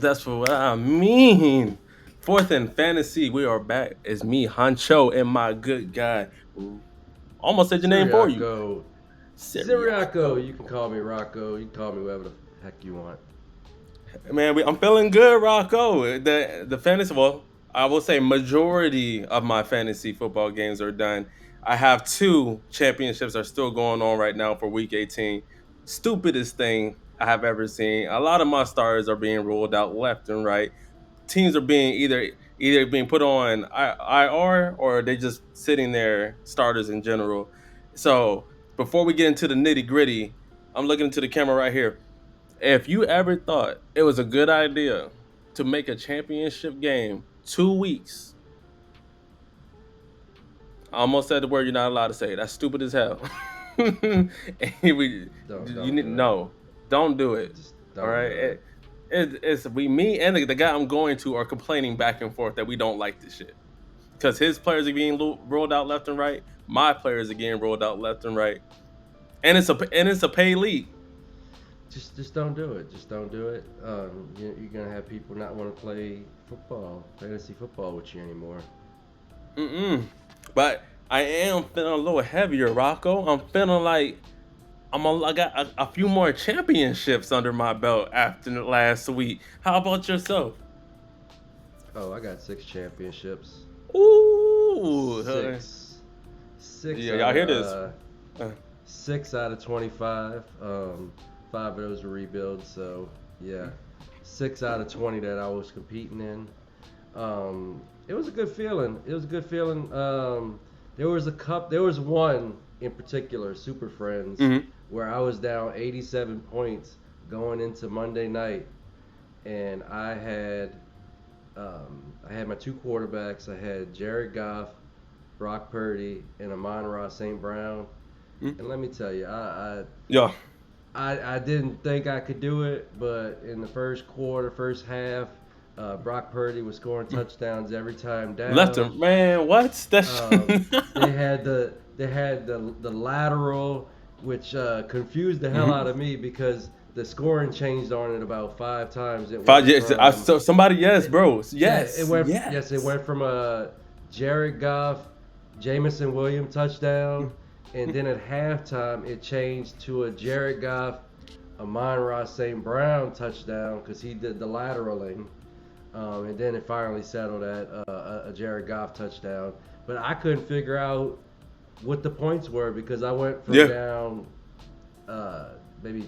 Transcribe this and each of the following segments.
That's what I mean. Fourth in fantasy, we are back. It's me, Hancho, and my good guy. Almost said your name for you. Siriaco. Siriaco. Siriaco. You can call me Rocco. You can call me whatever the heck you want. Man, I'm feeling good, Rocco. The fantasy, well, I will say majority of my fantasy football games are done. I have two championships are still going on right now for week 18. Stupidest thing I have ever seen. A lot of my stars are being ruled out left and right. Teams are being either being put on IR or they just sitting there, starters in general. So before we get into the nitty gritty, I'm looking into the camera right here. If you ever thought it was a good idea to make a championship game 2 weeks, I almost said the word you're not allowed to say. That's stupid as hell. And you Don't need do it. no, don't do it. Just All don't right, do it. it's me and the guy I'm going to are complaining back and forth that we don't like this shit because his players are being rolled out left and right. My players are getting rolled out left and right, and it's a pay league. Just don't do it. Just don't do it. You're gonna have people not want to play football, fantasy football with you anymore. Mm-mm. But I am feeling a little heavier, Rocco. I'm feeling like I got a few more championships under my belt after the last week. How about yourself? Oh, I got 6 championships. Ooh, Six. Six yeah, out y'all of hear this? Uh, 25. 5 of those were rebuilds. So yeah, 6 out of 20 that I was competing in. It was a good feeling. It was a good feeling. There was a cup. There was one in particular, Super Friends, mhm. where I was down 87 points going into Monday night, and I had my two quarterbacks. I had Jared Goff, Brock Purdy, and Amon-Ra St. Brown. Mm. And let me tell you, Yeah, I didn't think I could do it, but in the first quarter, first half, Brock Purdy was scoring mm. touchdowns every time Left down. him, man. What? That's They had the lateral, which confused the hell out Mhm. of me because the scoring changed on it about 5 times. It went 5 years. from So somebody, yes, it, bro. yeah, Yes, it yes. went from a Jared Goff, Jamison Williams touchdown, Mm, and mm, then at halftime it changed to a Jared Goff, Amon-Ra St. Brown touchdown because he did the lateraling. And then it finally settled at a Jared Goff touchdown. But I couldn't figure out what the points were because I went from yeah. down uh, maybe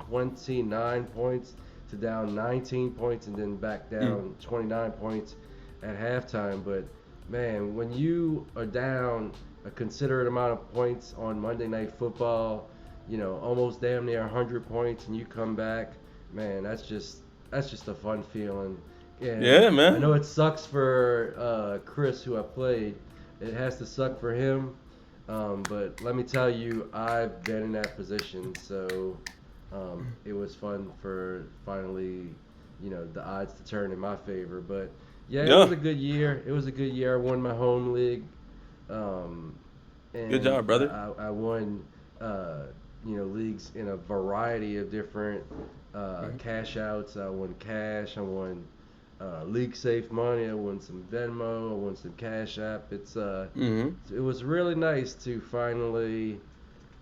29 points to down 19 points and then back Mm. down 29 points at halftime. But man, when you are down a considerate amount of points on Monday Night Football, almost damn near 100 points, and you come back, man, that's just a fun feeling. And Yeah, I know man. it sucks for Chris, who I played. It has to suck for him. But let me tell you, I've been in that position, so it was fun for finally, the odds to turn in my favor. But yeah, it was Yeah. a good year. It was a good year. I won my home league, um, Good and job, brother. I won, uh, leagues in a variety of different Mhm. cash outs. I won cash. I won league safe money. I won some Venmo. I won some Cash App. Mhm. It was really nice to finally.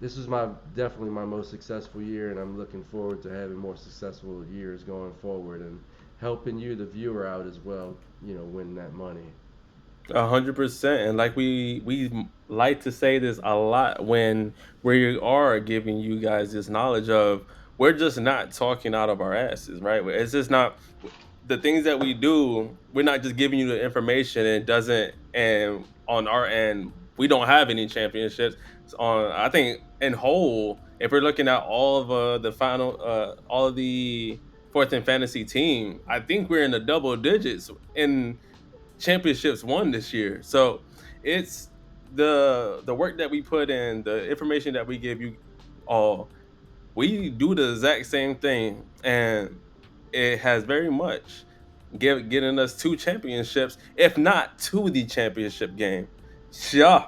This was my definitely my most successful year, and I'm looking forward to having more successful years going forward and helping you, the viewer, out as well. Win that money. 100%. And like like to say this a lot when we are giving you guys this knowledge of we're just not talking out of our asses, right? It's just not the things that we do. We're not just giving you the information and it doesn't. And on our end, we don't have any championships. On I think in whole, if we're looking at all of the final, all of the fourth and fantasy team, I think we're in the double digits in championships won this year. So it's the work that we put in, the information that we give you all, we do the exact same thing, and it has very much getting us two championships, if not to the championship game. Yeah,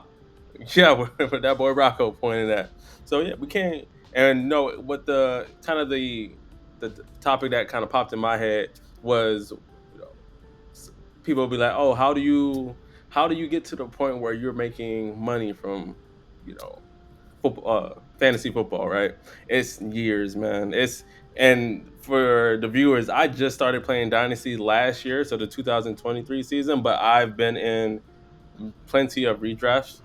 yeah, what that boy Rocco pointed at. So yeah, we can't and no what the kind of the the topic that kind of popped in my head was, you know, people will be like, "Oh, how do you get to the point where you're making money from, you know, football, fantasy football, right?" It's years, man. And for the viewers, I just started playing Dynasty last year, so the 2023 season, but I've been in plenty of redrafts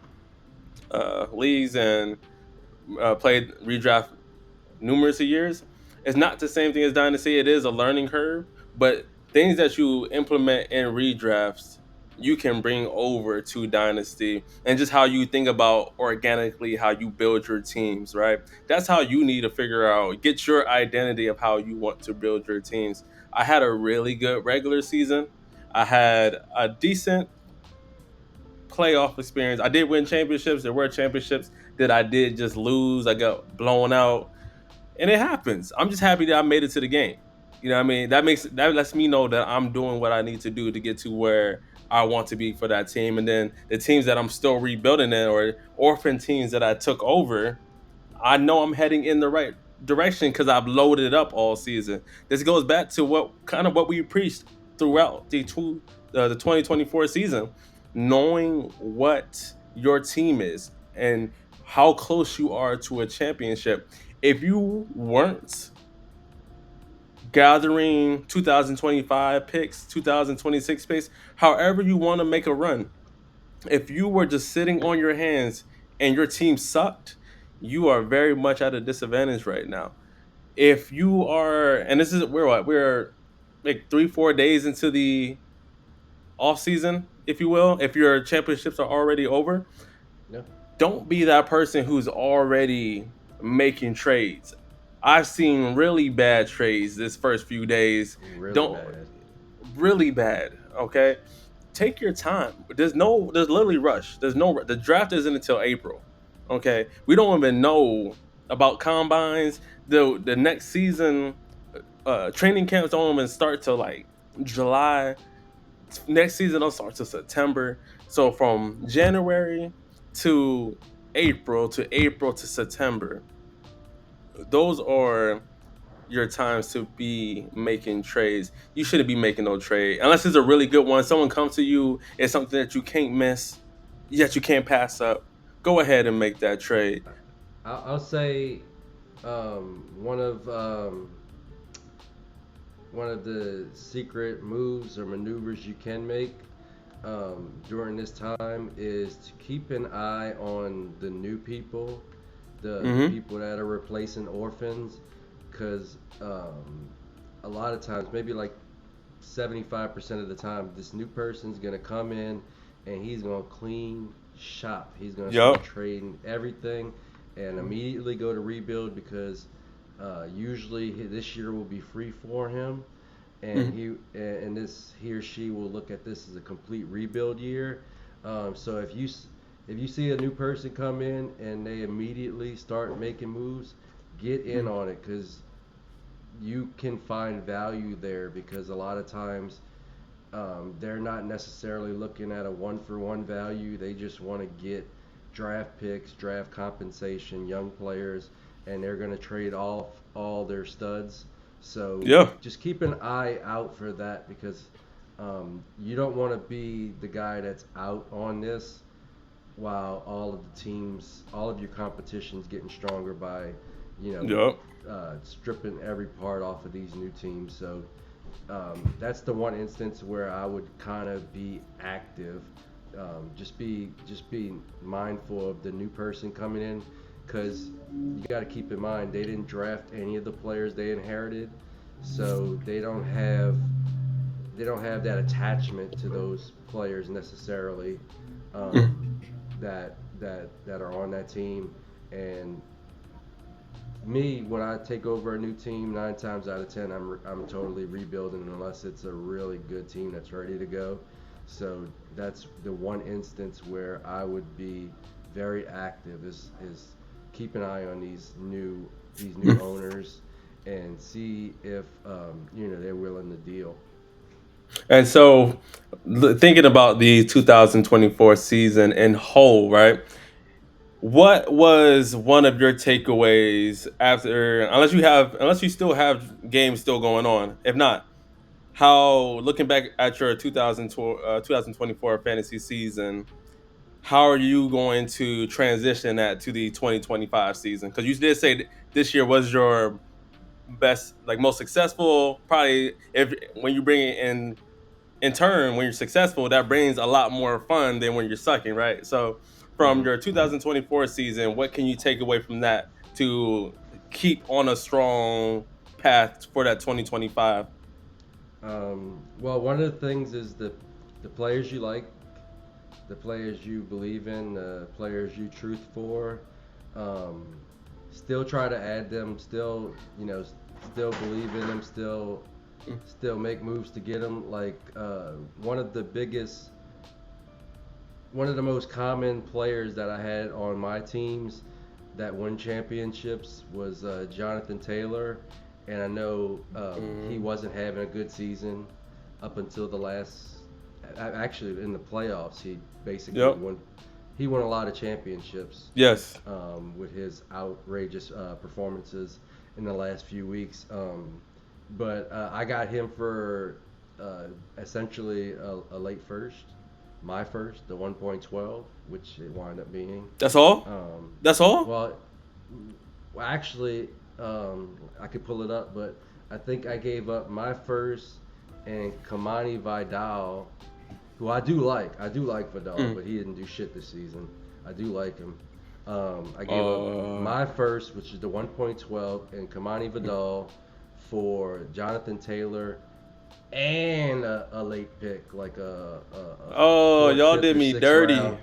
leagues and played redraft numerous of years. It's not the same thing as Dynasty. It is a learning curve, but things that you implement in redrafts, you can bring over to Dynasty, and just how you think about organically how you build your teams, right? That's how you need to figure out, get your identity of how you want to build your teams. I had a really good regular season. I had a decent playoff experience. I did win championships. There were championships that I did just lose. I got blown out, and it happens. I'm just happy that I made it to the game. You know what I mean? That lets me know that I'm doing what I need to do to get to where I want to be for that team. And then the teams that I'm still rebuilding in, or orphan teams that I took over, I know I'm heading in the right direction because I've loaded up all season. This goes back to what we preached throughout the 2024 season, knowing what your team is and how close you are to a championship. If you weren't gathering 2025 picks, 2026 picks, however you want to make a run, if you were just sitting on your hands and your team sucked, you are very much at a disadvantage right now. If you are, and this is we're what we're like 3 4 days into the off season, if you will. If your championships are already over, Yeah, don't be that person who's already making trades. I've seen really bad trades this first few days. really Don't bad. Really bad. Okay, take your time. There's literally rush. The draft isn't until April. Okay, we don't even know about combines. The next season, training camps don't even start till like July. Next season don't start till September. So from January to April to September, those are your times to be making trades. You shouldn't be making no trade unless it's a really good one. Someone comes to you, it's something that you can't miss, yet you can't pass up. Go ahead and make that trade. I'll say one of one of the secret moves or maneuvers you can make during this time is to keep an eye on the new people, the Mm-hmm. people that are replacing orphans, because a lot of times, maybe like 75% of the time, this new person's gonna come in and he's gonna clean shop. He's gonna start Yup. trading everything and immediately go to rebuild because usually this year will be free for him, and Mm-hmm. he or she will look at this as a complete rebuild year. So if you see a new person come in and they immediately start making moves, get in on it because you can find value there because a lot of times they're not necessarily looking at a one for one value. They just want to get draft picks, draft compensation, young players, and they're going to trade off all their studs. So Yeah. just keep an eye out for that because you don't want to be the guy that's out on this while all of the teams, all of your competition's getting stronger by, you know, Yup. stripping every part off of these new teams. So that's the one instance where I would kind of be active. Just be mindful of the new person coming in, because you got to keep in mind they didn't draft any of the players they inherited, so they don't have that attachment to those players necessarily um, that are on that team. And me, when I take over a new team, 9 times out of 10, I'm totally rebuilding unless it's a really good team that's ready to go. So that's the one instance where I would be very active is keep an eye on these new owners and see if they're willing to deal. And so, thinking about the 2024 season in whole, right? What was one of your takeaways after, unless you still have games still going on? If not, how, looking back at your 2024 fantasy season, how are you going to transition that to the 2025 season? Because you did say this year was your best, like most successful. Probably, if when you bring it in turn, when you're successful, that brings a lot more fun than when you're sucking, right? So, from Hmm. your 2024 season, what can you take away from that to keep on a strong path for that 2025? Well, one of the things is the players you like, the players you believe in, the players you truth for. Um, Still try to add them. Still, still believe in them. Still make moves to get them. Like one of the biggest, one of the most common players that I had on my teams that won championships was Jonathan Taylor, and I know he Mm, wasn't having a good season up until the last. Actually, in the playoffs, he basically yep. won. He won a lot of championships Yes. with his outrageous performances in the last few weeks. But I got him for essentially a late first, my first, the 1.12, which it wound up being. That's all. Um, That's all. well, actually, I could pull it up, but I think I gave up my first and Kamani Vidal, who I do like. I do like Vidal, Mm. but he didn't do shit this season. I do like him. I gave up Uh. my first, which is the 1.12, and Kamani Mm. Vidal for Jonathan Taylor and a late pick, like a Oh, fourth, y'all fifth, did or me sixth round. dirty.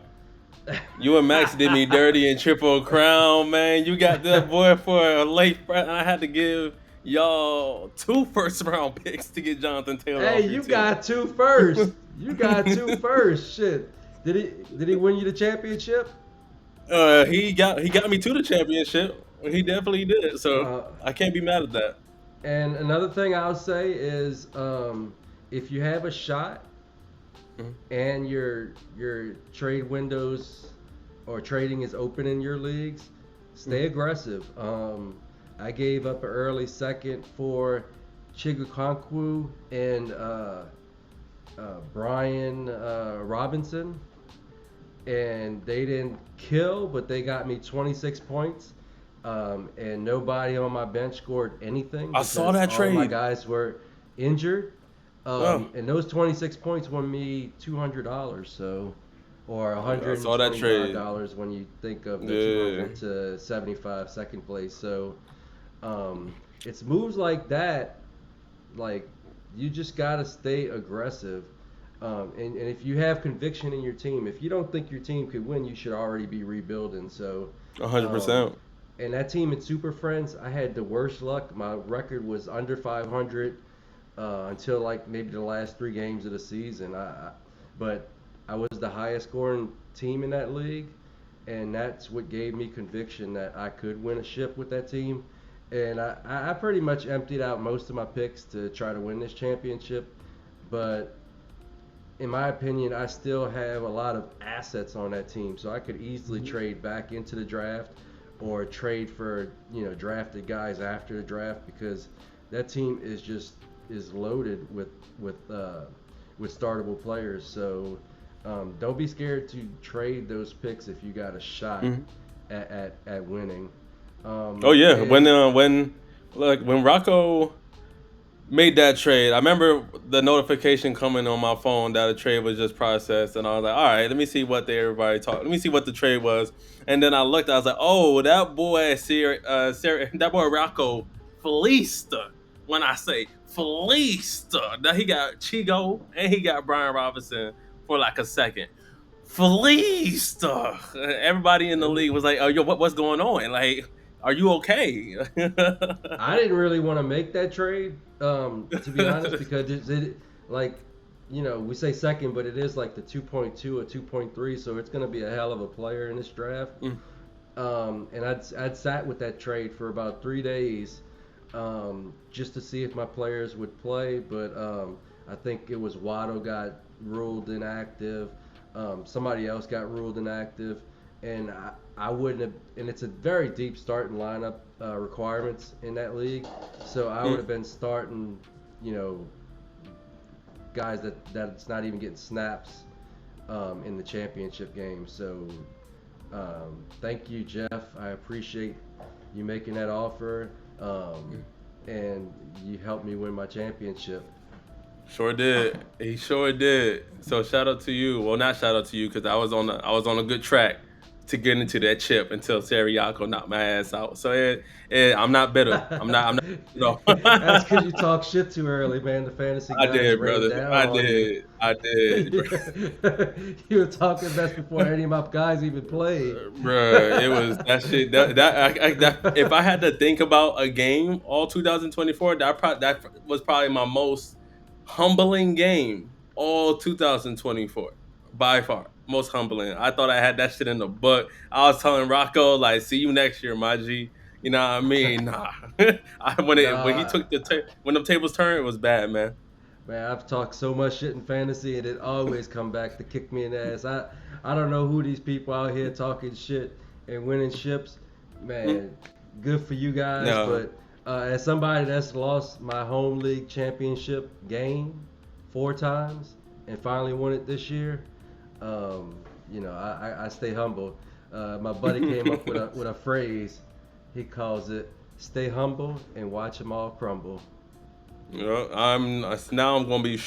You and Max did me dirty in Triple Crown, man. You got that boy for a late. I had to give y'all two first round picks to get Jonathan Taylor Hey, off your you team. got two first. You got two first. Shit. Did he win you the championship? He got me to the championship. He definitely did. So Uh, I can't be mad at that. and another thing I'll say is, if you have a shot Mhm, and your trade windows or trading is open in your leagues, stay mhm. aggressive. I gave up an early second for Chigakonkwu and Brian Robinson, and they didn't kill, but they got me 26 points. And nobody on my bench scored anything I saw because that all of my trade. guys were injured. Oh, And those 26 points won me $200, so or I saw that trade. $125 when you think of the Yeah. 200 to 75 second place. So um, it's moves like that, like you just gotta stay aggressive. And if you have conviction in your team, if you don't think your team could win, you should already be rebuilding. So, a hundred um, percent. and that team in Super Friends, I had the worst luck. My record was under 500 until like maybe the last three games of the season. But I was the highest scoring team in that league, and that's what gave me conviction that I could win a ship with that team. And I pretty much emptied out most of my picks to try to win this championship. But in my opinion, I still have a lot of assets on that team, so I could easily Mhm. trade back into the draft or trade for drafted guys after the draft because that team is loaded with startable players. So don't be scared to trade those picks if you got a shot Mhm. at winning. Oh yeah, when And when Rocco made that trade, I remember the notification coming on my phone that a trade was just processed, and I was like, "All right, let me see what everybody talk. Let me see what the trade was." And then I looked, I was like, "Oh, that boy, that boy Rocco fleeced her. When I say fleeced her, now he got Chigo and he got Brian Robinson for like a second. Fleeced her. Everybody in the it, league was like, "Oh, yo, what's going on? Like, are you okay?" I didn't really want to make that trade, to be honest, because like, we say second, but it is like the 2.2 or 2.3, so it's going to be a hell of a player in this draft. Mm, And I'd sat with that trade for about 3 days, just to see if my players would play, but I think it was Waddle got ruled inactive, somebody else got ruled inactive, and I wouldn't have, and it's a very deep starting lineup requirements in that league. So I would Mm. have been starting, you know, guys that's not even getting snaps in the championship game. So thank you, Jeff. I appreciate you making that offer, and you helped me win my championship. Sure did. He sure did. So shout out to you. Well, not shout out to you because I was on a good track to get into that chip until Seriaco knocked my ass out. So I'm not bitter. I'm not. No, That's because you talk shit too early, man. The fantasy I gods did, rained brother. down on you. I did, bro. You were talking best before any of my guys even played. Bruh, it was that shit. If I had to think about a game all 2024, that was probably my most humbling game all 2024 by far. Most humbling. I thought I had that shit in the book. I was telling Rocco like, "See you next year, my G." You know what I mean? Nah. When he Nah, took when the tables turned, it was bad, man. man, I've talked so much shit in fantasy, and it always come back to kick me in the ass. I don't know who these people out here talking shit and winning ships. Mm, Man, good for you guys, no. but as somebody that's lost my home league championship game 4 times and finally won it this year, um, I stay humble. My buddy came up with a phrase. He calls it "Stay humble and watch them all crumble." You know, now I'm gonna be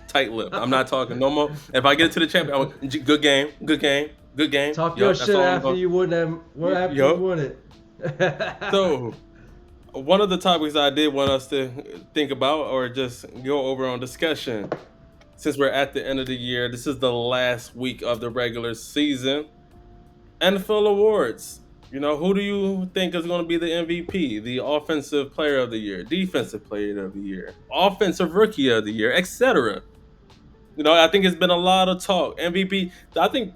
tight-lipped. I'm not talking no more. If I get to the champion, good game, good game, good game. Talk your Yup, that's shit all I'm after going. you won them. Well, after you Yup. won it. So one of the topics I did want us to think about or just go over on discussion, since we're at the end of the year, this is the last week of the regular season. NFL awards. You know, who do you think is going to be the MVP, the offensive player of the year, defensive player of the year, offensive rookie of the year, etc. You know, I think it's been a lot of talk. MVP. I think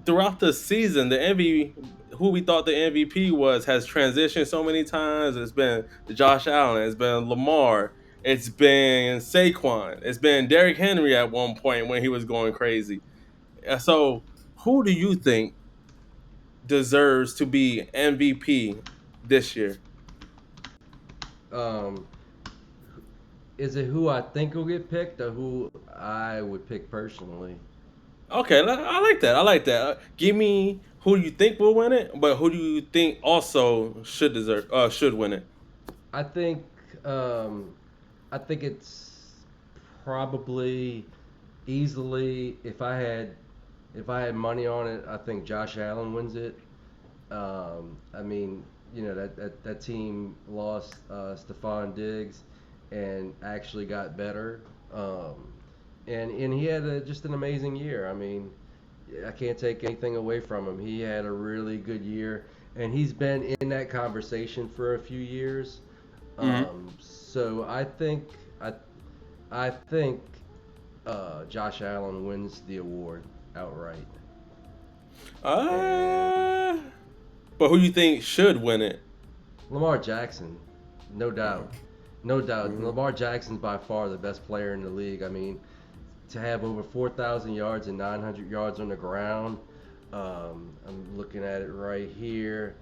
throughout the season, the MVP, who we thought the MVP was, has transitioned so many times. It's been Josh Allen. It's been Lamar. It's been Saquon. It's been Derrick Henry at one point when he was going crazy. So, who do you think deserves to be MVP this year? um, is it who I think will get picked or who I would pick personally? Okay, I like that. I like that. Give me who you think will win it, but who do you think also should win it? I think um, I think it's probably easily if I had money on it, I think Josh Allen wins it. I mean, that team lost Stephon Diggs and actually got better. And he had just an amazing year. I mean, I can't take anything away from him. He had a really good year, and he's been in that conversation for a few years. Hmm. So I I think Josh Allen wins the award outright, and Uh, but who you think should win it? Lamar Jackson, no doubt. No doubt. Mhm. Lamar Jackson's by far the best player in the league. I mean, to have over 4,000 yards and 900 yards on the ground, I'm looking at it right here.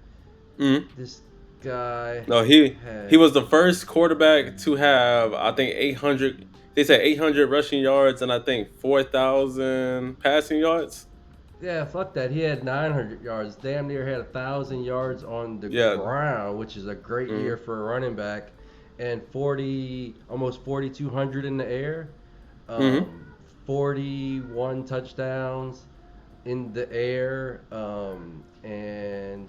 Mhm. This guy No, he had, was the first quarterback to have I think 800. They said 800 rushing yards and I think 4,000 passing yards. yeah, fuck that. He had 900 yards, damn near had 1,000 yards on the Yeah. ground, which is a great year Mm-hmm. for a running back, and almost 4,200 in the air. Mm-hmm. um, 41 touchdowns in the air, and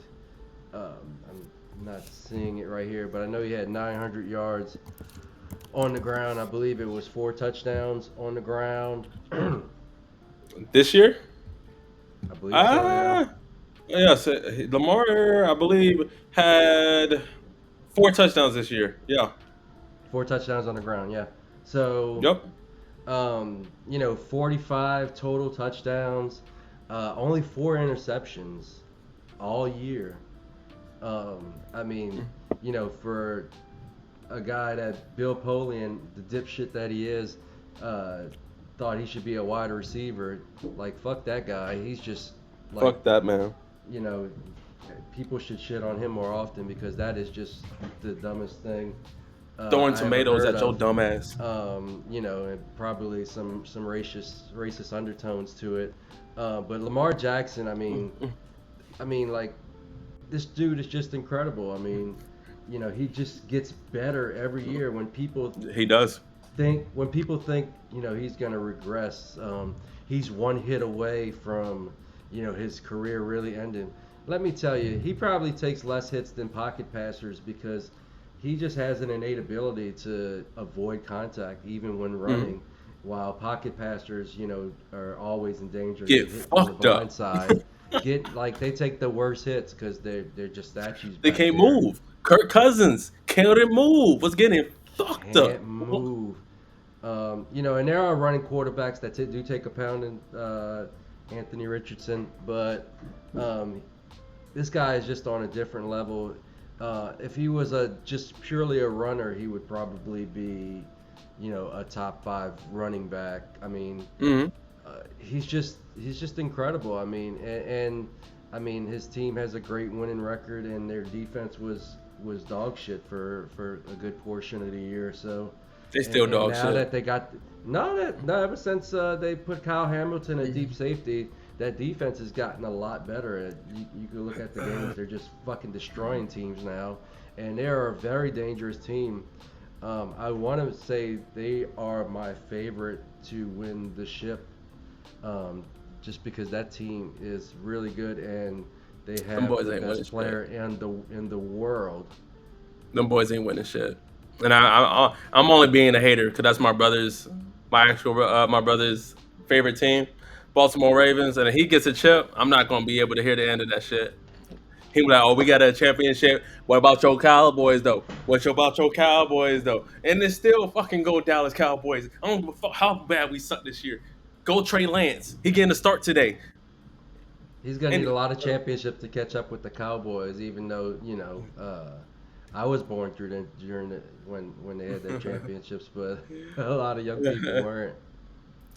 I'm not seeing it right here, but I know he had 900 yards on the ground. I believe it was 4 touchdowns on the ground. I This year? believe so, yeah. Ah, yes. Lamar, I believe, had 4 touchdowns this year. Yeah. 4 touchdowns on the ground, yeah. So, Yep. 45 total touchdowns, only 4 interceptions all year. I mean, for a guy that Bill Polian, the dipshit that he is, uh, thought he should be a wide receiver. Like, fuck that guy. He's just like Fuck that man. you know, people should shit on him more often because that is just the dumbest thing Throwing I ever tomatoes heard at your of. dumb ass. And probably some racist undertones to it. But Lamar Jackson, like this dude is just incredible. I mean, he just gets better every year. He does. When people think he's gonna regress, he's one hit away from his career really ending. Let me tell you, he probably takes less hits than pocket passers because he just has an innate ability to avoid contact even when Mm. running, while pocket passers, are always in danger to Get get hit from the fucked blind up. side. Get like they take the worst hits because they're just statues They back can't there. move. Kirk Cousins can't move. Was getting fucked up. Can't move. And there are running quarterbacks that do take a pounding, Anthony Richardson, but um, this guy is just on a different level. If he was just purely a runner, he would probably be, a top five running back. I mean, Hmm. he's just incredible. I mean, and I mean his team has a great winning record, and their defense was dog shit for a good portion of the year. So, They and, still and dog now shit. that they got no, ever since they put Kyle Hamilton at deep Mhm. safety, that defense has gotten a lot better. You can look at the games; they're just fucking destroying teams now, and they are a very dangerous team. I want to say they are my favorite to win the ship, um, just because that team is really good and they Them have boys the ain't winning best shit. player in the world. Them boys ain't winning shit. And I'm only being a hater because that's my brother's favorite team, Baltimore Ravens. And if he gets a chip, I'm not gonna be able to hear the end of that shit. He was like, "Oh, we got a championship. What about your Cowboys though? What about your Cowboys though?" And then still fucking go Dallas Cowboys. I don't give a fuck how bad we suck this year. Go Trey Lance. He getting a start today. He's gonna need And a lot of championships to catch up with the Cowboys, even though I was born during when they had their championships, but a lot of young people weren't.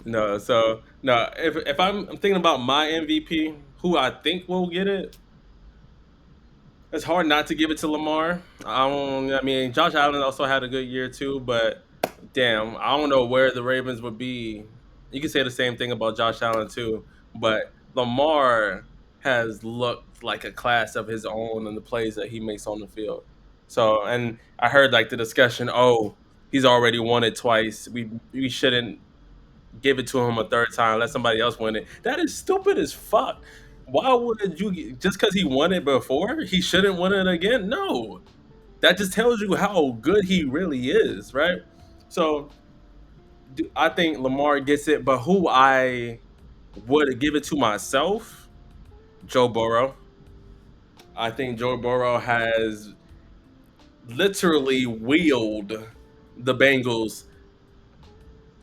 no, so no. If I'm thinking about my MVP, who I think will get it, it's hard not to give it to Lamar. I mean, Josh Allen also had a good year too, but damn, I don't know where the Ravens would be. You can say the same thing about Josh Allen too, but Lamar has looked like a class of his own in the plays that he makes on the field. So, and I heard like the discussion, oh, he's already won it twice. We shouldn't give it to him a third time, let somebody else win it. That is stupid as fuck. Why would just because he won it before, he shouldn't win it again? No, that just tells you how good he really is, right? So I think Lamar gets it, but who I would give it to myself, Joe Burrow. I think Joe Burrow has literally wheeled the Bengals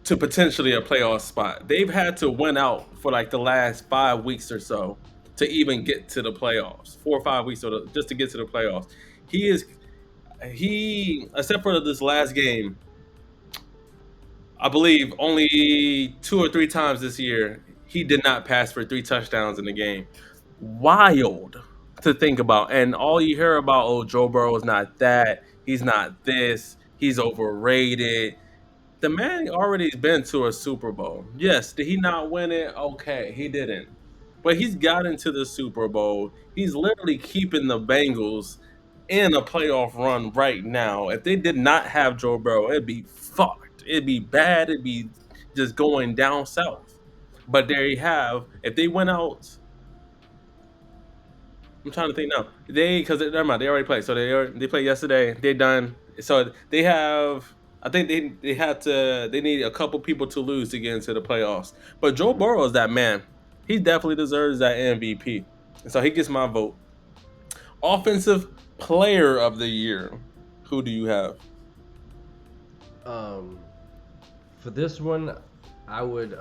to potentially a playoff spot. They've had to win out for like the last 5 weeks or so to even get to the playoffs. 4 or 5 weeks just to get to the playoffs. He is he except for this last game, I believe only 2 or 3 times this year he did not pass for 3 touchdowns in the game. Wild to think about. And all you hear about, oh, Joe Burrow is not that, he's not this, he's overrated. The man already been to a Super Bowl. Yes, did he not win it? Okay, he didn't. But he's gotten to the Super Bowl. He's literally keeping the Bengals in a playoff run right now. If they did not have Joe Burrow, it'd be fucked. It'd be bad. It'd be just going down south. But there you have. If they went out, I'm trying to think now. Because never mind, they already played. So they played yesterday. They done. So they have. I think they had to. They need a couple people to lose to get into the playoffs. But Joe Burrow is that man. He definitely deserves that MVP. So he gets my vote. Offensive Player of the Year. Who do you have? Um, for this one, I would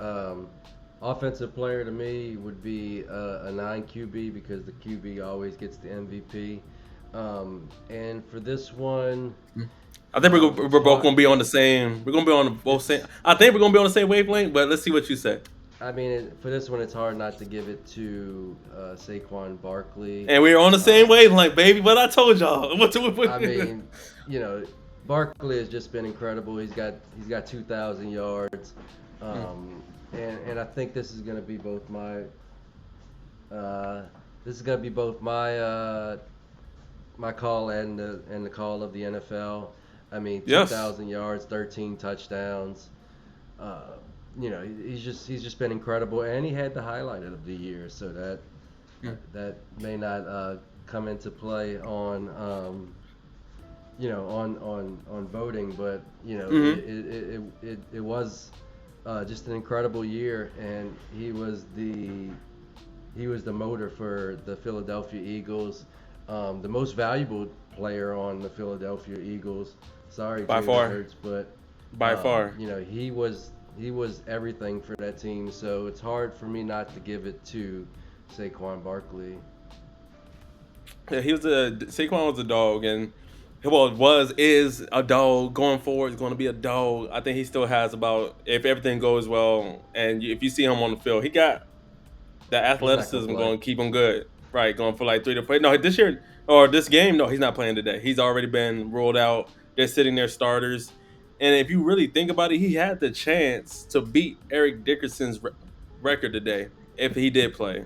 offensive player to me would be a nine QB because the QB always gets the MVP. And for this one, I think we're both Twan, gonna be on the same. We're gonna be on both same. it's I think we're gonna be on the same wavelength. But let's see what you say. I mean, for this one, it's hard not to give it to Saquon Barkley. And we are on the same Um, wavelength, baby. What I told y'all. I mean, you know, Barkley has just been incredible. He's got 2,000 yards, and I think this is going to be both my this is going to be both my call and the call of the NFL. I mean, Yes. 2,000 yards, 13 touchdowns. Uh, he's just been incredible, and he had the highlight of the year, so that may not come into play on on voting, but Mm-hmm. it was just an incredible year, and he was the motor for the Philadelphia Eagles, the most valuable player on the Philadelphia Eagles. Sorry, By Jalen far. Hurts, but By far. he was everything for that team. So it's hard for me not to give it to Saquon Barkley. Yeah, he was a Saquon was a dog, and well, was is a dog going forward. Is going to be a dog. I think he still has about if everything goes well, and if you see him on the field, he got the He's not gonna athleticism play. going to keep him good. Right, going for like 3 to 4. No, this year or this game, no, he's not playing today. He's already been ruled out. They're sitting there starters, and if you really think about it, he had the chance to beat Eric Dickerson's record today if he did play.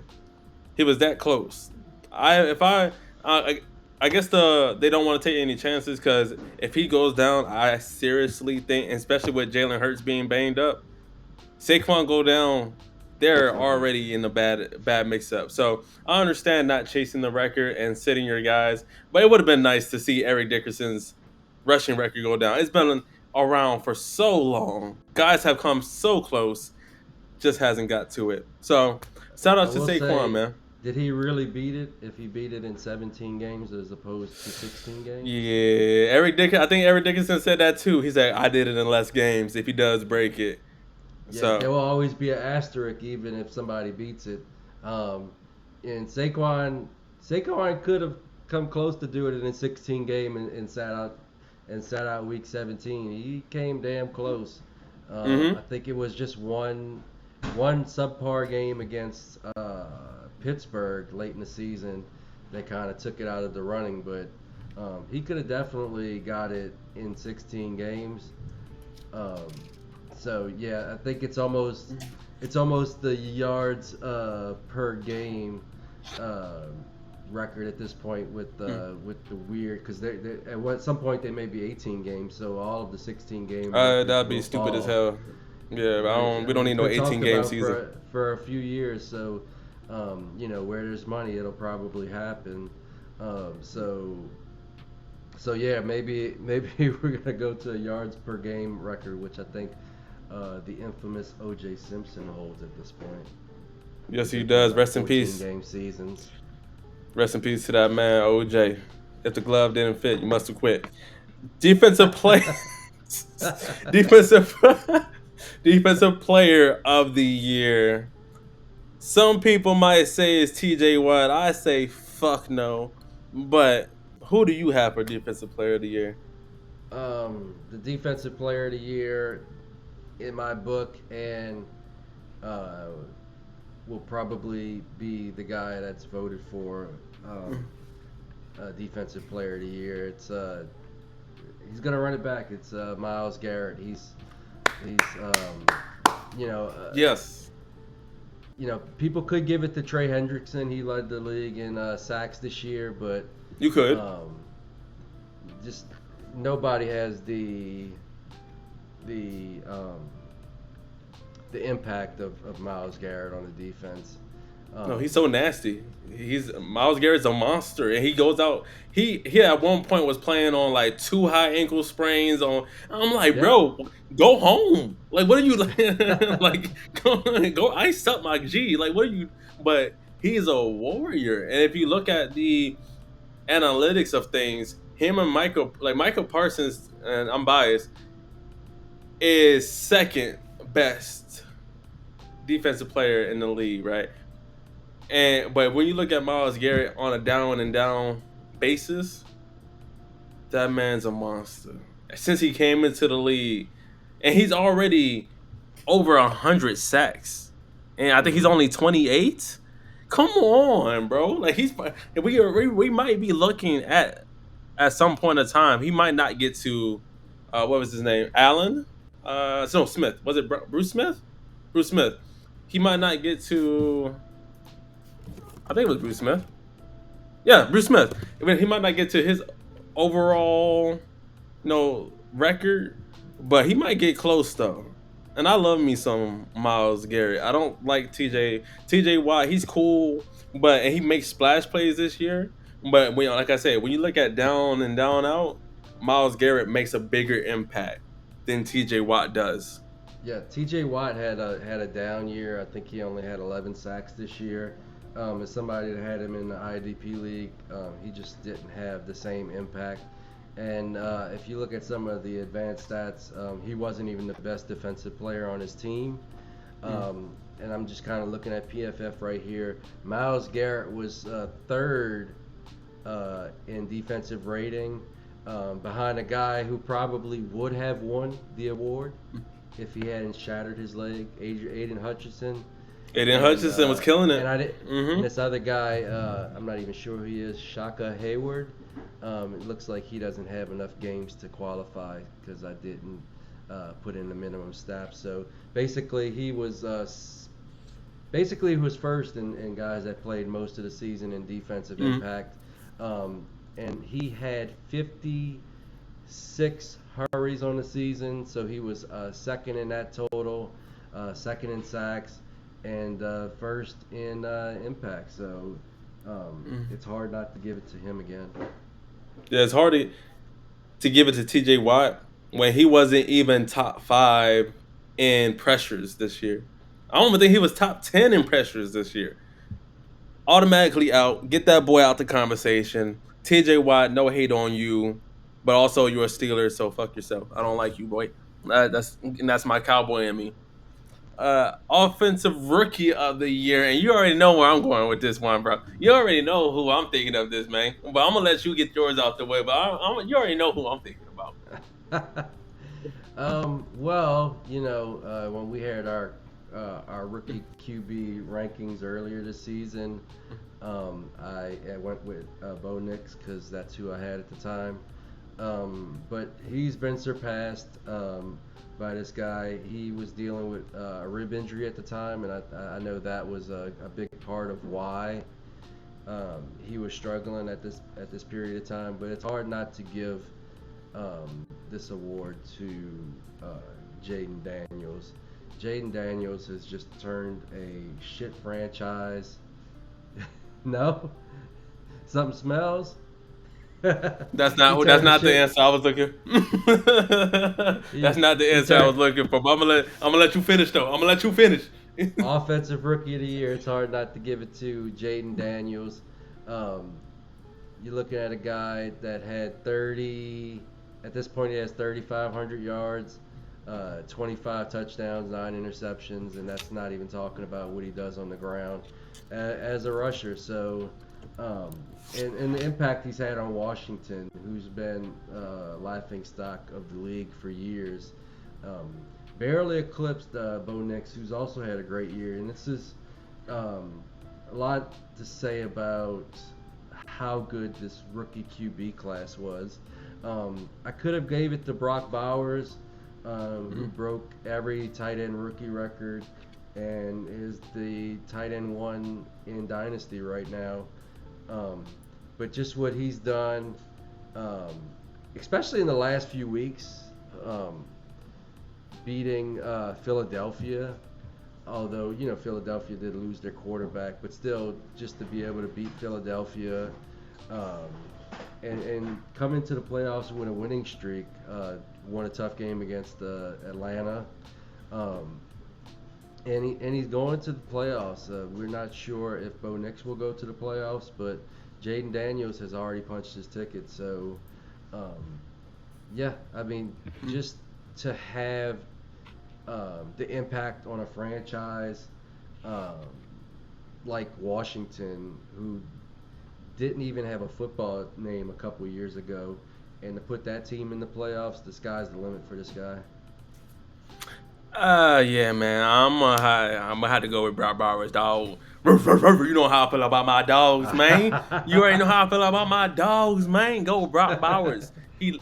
He was that close. I if I I guess they don't want to take any chances because if he goes down, I seriously think, especially with Jalen Hurts being banged up, Saquon go down, they're already in a bad mix up. So I understand not chasing the record and sitting your guys, but it would have been nice to see Eric Dickerson's rushing record go down. It's been around for so long. Guys have come so close, just hasn't got to it. So shout I out to will Saquon, say, man. did he really beat it if he beat it in 17 games as opposed to 16 games? Yeah, I think Eric Dickinson said that too. He said, "I did it in less games if he does break it." Yeah, there So, will always be an asterisk even if somebody beats it. Um, and Saquon could have come close to doing it in 16 game and sat out week 17. He came damn close. I hmm think it was just one subpar game against Pittsburgh late in the season that kind of took it out of the running, but he could have definitely got it in 16 games. Um, so yeah, I think it's almost the yards per game uh, record at this point with the weird because at some point they may be 18 games, so all of the 16 game records that'd be will stupid as fall, hell. Yeah, which we don't need has no been 18 talked game about season. for a few years. So where there's money, it'll probably happen. So yeah, maybe we're gonna go to a yards per game record, which I think the infamous O.J. Simpson holds at this point. I Yes, he think with does. Rest in 14 peace. game seasons. Rest in peace to that man, OJ. If the glove didn't fit, you must have quit. Defensive play, defensive, defensive player of the year. Some people might say it's TJ Watt. I say fuck no. But who do you have for defensive player of the year? The defensive player of the year in my book, and uh, will probably be the guy that's voted for defensive player of the year. He's gonna run it back. It's Myles Garrett. He's you know uh, Yes, people could give it to Trey Hendrickson. He led the league in sacks this year, but you could. um, just nobody has the the impact of Myles Garrett on the defense. No, he's Um, so nasty. He's Miles Garrett's a monster, and he goes out. He at one point was playing on like 2 high ankle sprains. I'm like, yeah, bro, go home. Like, what are you like? Go ice up my G. Like, what are you? But he's a warrior, and if you look at the analytics of things, him and Michael Parsons, and I'm biased, is second best defensive player in the league, right? And but when you look at Miles Garrett on a down and down basis, that man's a monster. Since he came into the league, and he's already over 100 sacks. and I think he's Mm-hmm. only 28. Come on, bro. Like we might be looking at some point of time. He might not get to what was his name? Allen? No, Smith. Was it Bruce Smith? Bruce Smith. He might not get to. I think it was Bruce Smith. Yeah, Bruce Smith. I mean, he might not get to his overall record, but he might get close though. And I love me some Miles Garrett. I don't like TJ Watt. He's cool, but and he makes splash plays this year. But when, like I said, when you look at down and down out, Miles Garrett makes a bigger impact than TJ Watt does. Yeah, T.J. Watt had a down year. I think he only had 11 sacks this year. As somebody that had him in the IDP league, he just didn't have the same impact. And if you look at some of the advanced stats, he wasn't even the best defensive player on his team. Mm. And I'm just kind of looking at PFF right here. Miles Garrett was third in defensive rating, behind a guy who probably would have won the award if he hadn't shattered his leg, Aiden Hutchinson. Aiden And Hutchinson was killing and it. I did, and Hmm. this other guy, I'm not even sure who he is, Shaka Hayward. It looks like he doesn't have enough games to qualify because I didn't put in the minimum stats. So basically, he was first in guys that played most of the season in defensive Mm. impact, and he had 56 hurries on the season, so he was second in that total, second in sacks, and first in impact. So Mm. it's hard not to give it to him again. Yeah, it's hard to give it to TJ Watt when he wasn't even top five in pressures this year. I don't even think he was top 10 in pressures this year. Automatically out. Get that boy out the conversation. TJ Watt, no hate on you, but also you're a Steeler, so fuck yourself. I don't like you, boy. That's my cowboy in me. Offensive rookie of the year, and you already know where I'm going with this one, bro. You already know who I'm thinking of this, man. But I'm gonna let you get yours out the way. But you already know who I'm thinking about. Well, when we had our rookie QB rankings earlier this season, I went with Bo Nix because that's who I had at the time. But he's been surpassed by this guy. He was dealing with a rib injury at the time, and I know that was a big part of why he was struggling at this period of time. But it's hard not to give this award to Jaden Daniels. Jaden Daniels has just turned a shit franchise. No, something smells. He That's turned the not the shit. answer I was looking. That's He not the he answer I turned was looking for. But I'm gonna let you finish though. I'm gonna let you finish. offensive rookie of the year. It's hard not to give it to Jaden Daniels. Um, you're looking at a guy that had 30. At this point, he has 3,500 yards, 25 touchdowns, 9 interceptions, and that's not even talking about what he does on the ground as a rusher. So, um, and the impact he's had on Washington, who's been laughing stock of the league for years. Um, Barely eclipsed Bo Nix, who's also had a great year. And this is um, a lot to say about how good this rookie QB class was. I could have gave it to Brock Bowers, who Mhm. broke every tight end rookie record and is the tight end one in Dynasty right now. Um, but just what he's done, um, especially in the last few weeks, um, beating Philadelphia. Although Philadelphia did lose their quarterback, but still, just to be able to beat Philadelphia, um, and come into the playoffs with a winning streak, won a tough game against Atlanta, um, and he's going to the playoffs. We're not sure if Bo Nix will go to the playoffs, but Jaden Daniels has already punched his ticket. So, um, yeah, I mean, just to have the impact on a franchise um, like Washington, who didn't even have a football name a couple years ago, and to put that team in the playoffs, the sky's the limit for this guy. Yeah, man. I'm gonna have to go with Brock Bowers, dog. Ruff, ruff, ruff. You know how I feel about my dogs, man. You already know how I feel about my dogs, man. Go Brock Bowers. He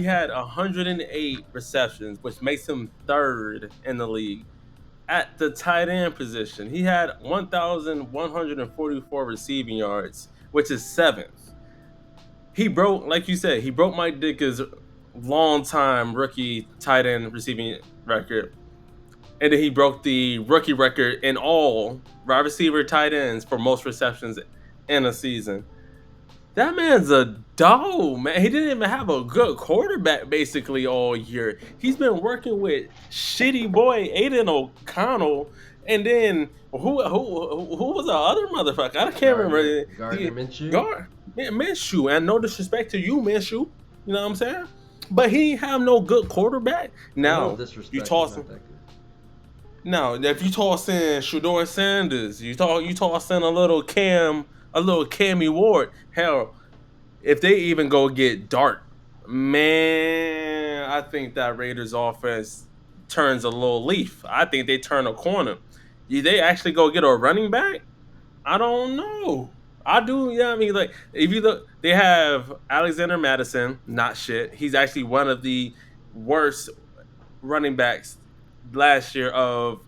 had 108 receptions, which makes him third in the league. At the tight end position, he had 1,144 receiving yards, which is seventh. He broke, like you said, he broke Mike Ditka's long-time rookie tight end receiving record, and then he broke the rookie record in all wide receiver tight ends for most receptions in a season. That man's a dog, man. He didn't even have a good quarterback basically all year. He's been working with shitty boy Aiden O'Connell, and then who was the other motherfucker? I can't remember Gardner the Minshew. guard Minshew. And no disrespect to you, Minshew. You know what I'm saying? But he didn't have no good quarterback. A little Now you disrespect. He's toss not that good. now, if you toss in Shador Sanders, you toss in a little Cammy Ward. Hell, if they even go get Dart, man, I think that Raiders offense turns a little leaf. I think they turn a corner. They actually go get a running back? I don't know. I do, yeah. I mean, like if you look, they have Alexander Madison, not shit. He's actually one of the worst running backs last year of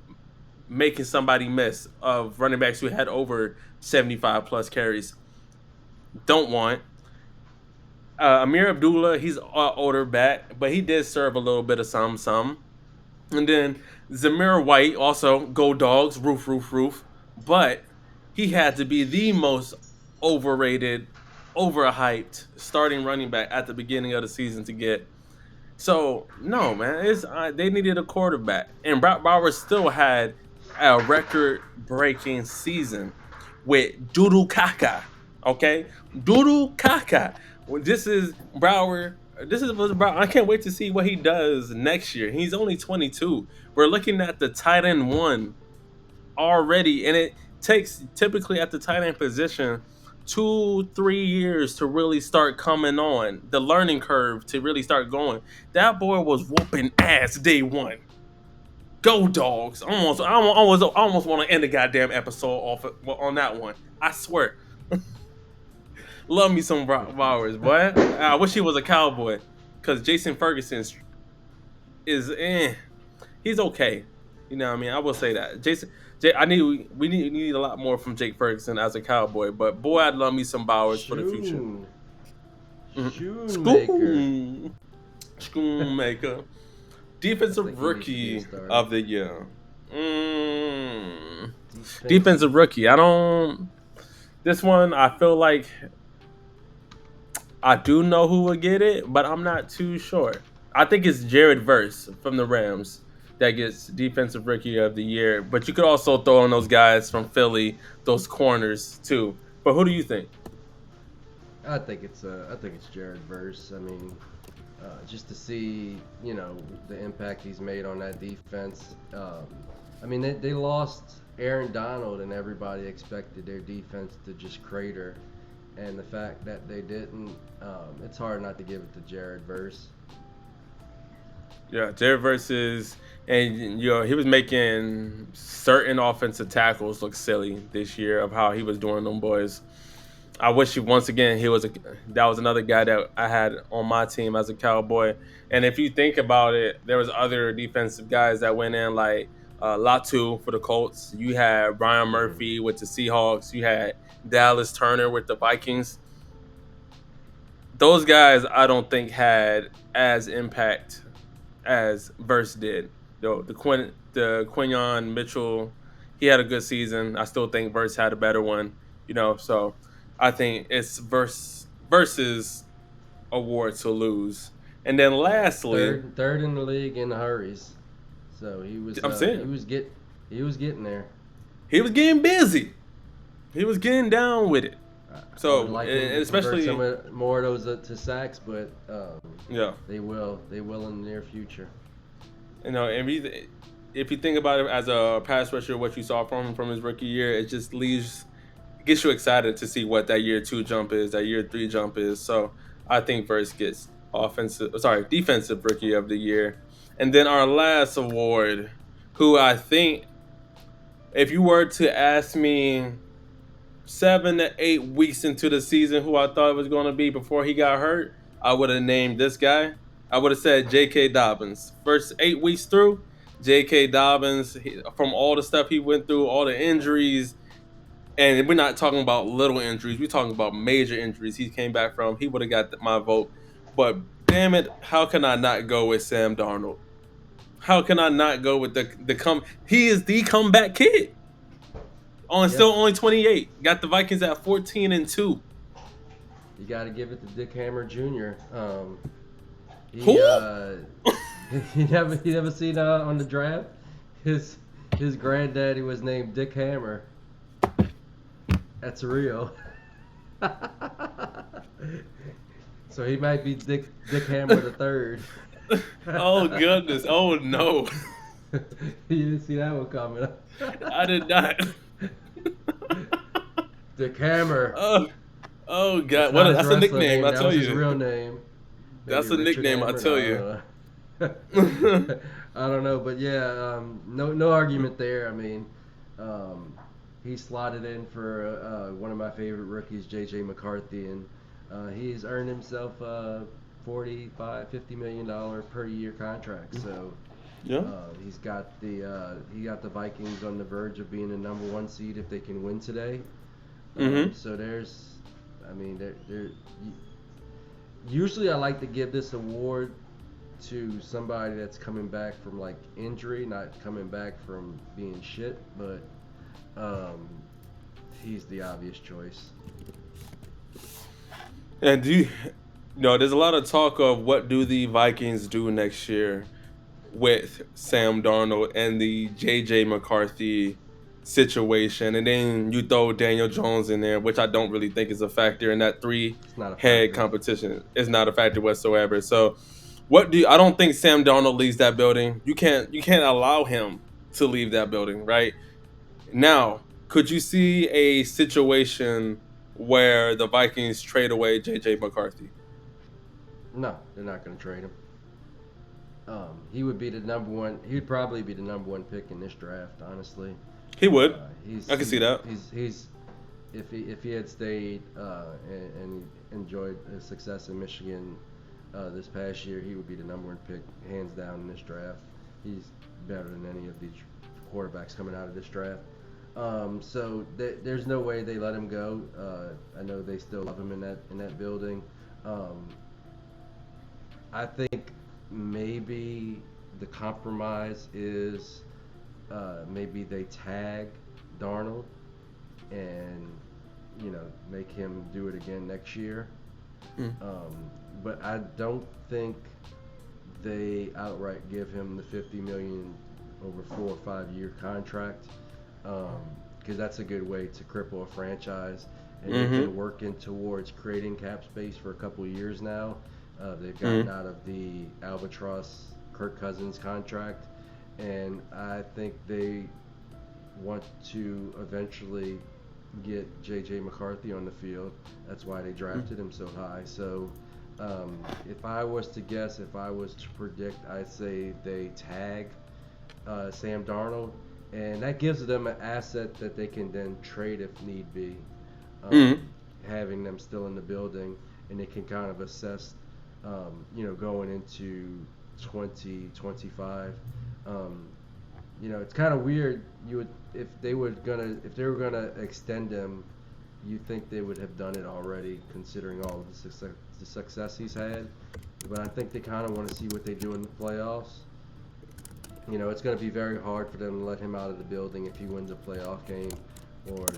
making somebody miss, of running backs who had over 75 plus carries. Don't want Amir Abdullah. He's an older back, but he did serve a little bit of some. And then Zamir White, also go dogs, roof, roof, roof. But he had to be the most overrated, overhyped starting running back at the beginning of the season to get. So no, man, it's they needed a quarterback, and Brock Bowers still had a record-breaking season with Doodoo Kaka. Okay, Doodoo Kaka. Well, this is Brower. This is what Brower. I can't wait to see what he does next year. He's only 22. We're looking at the tight end one already, and it takes typically at the tight end position 2-3 years to really start coming on the learning curve to really start going. That boy was whooping ass day one. Go dogs! I almost want to end the goddamn episode off on that one. I swear. Love me some Bowers, boy. I wish he was a cowboy, because Jason Ferguson is he's okay. You know what I mean? I will say that. I need we need a lot more from Jake Ferguson as a cowboy, but boy, I'd love me some Bowers for the future. Shoon. Shoemaker. School Schoolmaker. I Defensive think he needs to be a rookie starter. of the year. Mm. Defensive. Defensive rookie. I don't. This one, I feel like I do know who would get it, but I'm not too sure. I think it's Jared Verse from the Rams that gets defensive rookie of the year. But you could also throw in those guys from Philly, those corners too. But who do you think? I think it's Jared Verse. I mean, just to see the impact he's made on that defense. I mean they lost Aaron Donald and everybody expected their defense to just crater, and the fact that they didn't, it's hard not to give it to Jared Verse. Yeah, Jared Verse and he was making certain offensive tackles look silly this year of how he was doing them boys. I wish once again that was another guy that I had on my team as a Cowboy. And if you think about it, there was other defensive guys that went in like Latu for the Colts. You had Brian Hmm. Murphy with the Seahawks. You had Dallas Turner with the Vikings. Those guys I don't think had as impact as Verse did. The Quinion Mitchell, he had a good season. I still think Verse had a better one. So I think it's versus award to lose. And then Yeah, lastly, third in the league in hurries. So I'm saying he was getting there. he was getting busy. He was getting down with it. I would So like him to convert especially more of those to sacks, but yeah, they will in the near future. and if you think about it as a pass rusher, what you saw from him from his rookie year, it just gets you excited to see what that year two jump is, that year three jump is. So I think Verse gets defensive rookie of the year. And then our last award. who I think if you were to ask me 7 to 8 weeks into the season who I thought it was going to be before he got hurt, I would have named this guy. I would have said J.K. Dobbins. First 8 weeks through, J.K. Dobbins, from all the stuff he went through, all the injuries, and we're not talking about little injuries, we're talking about major injuries he came back from. He would have got my vote. But damn it, how can I not go with Sam Darnold? How can I not go with the come? He is the comeback kid on Yeah, still only 28. Got the Vikings at 14-2. you got to give it to Dick Hammer Jr. He Who? you never seen on the draft his his granddaddy was named Dick Hammer. That's real. So he might be Dick Hammer the third. Oh goodness. Oh no. You didn't see that one coming. I did not. Dick Hammer. Oh, oh That's god. not his That's a wrestling nickname, name. I That tell was his you. real name. Maybe That's a Richard nickname, I Hammer. tell No, you. I don't know. I don't know, but yeah, no argument there. I mean, um, he slotted in for one of my favorite rookies, J.J. McCarthy, and he's earned himself a 45, $50 million per year contract. So Yeah. he got the Vikings on the verge of being the number one seed if they can win today. Mm-hmm. So there's, I mean, usually I like to give this award to somebody that's coming back from like injury, not coming back from being shit, but um, he's the obvious choice. And there's a lot of talk of what do the Vikings do next year with Sam Darnold and the JJ McCarthy situation. And then you throw Daniel Jones in there, which I don't really think is a factor in that three It's not a head factor. competition. Is not a factor whatsoever. So I don't think Sam Darnold leaves that building. You can't allow him to leave that building, right? Now, could you see a situation where the Vikings trade away JJ McCarthy? No, they're not going to trade him. He would be the number one. He'd probably be the number one pick in this draft, honestly. He would. He's I can see that. he's if he had stayed and enjoyed his success in Michigan this past year, he would be the number one pick, hands down, in this draft. He's better than any of these quarterbacks coming out of this draft. So there's no way they let him go. I know they still love him in that building. Um, I think maybe the compromise is maybe they tag Darnold and make him do it again next year. Mm. But I don't think they outright give him the 50 million over 4 or 5 year contract, because that's a good way to cripple a franchise. And they've Mm-hmm. been working towards creating cap space for a couple of years now. They've gotten out of the albatross Kirk Cousins contract, and I think they want to eventually get J.J. McCarthy on the field. That's why they drafted him so high. So if I was to guess, if I was to predict, I'd say they tag Sam Darnold, and that gives them an asset that they can then trade if need be. Mm-hmm. Having them still in the building, and they can kind of assess, going into 2025. It's kind of weird. You would if they were gonna extend him, you think they would have done it already, considering all of the success he's had. But I think they kind of want to see what they do in the playoffs. It's going to be very hard for them to let him out of the building if he wins a playoff game, or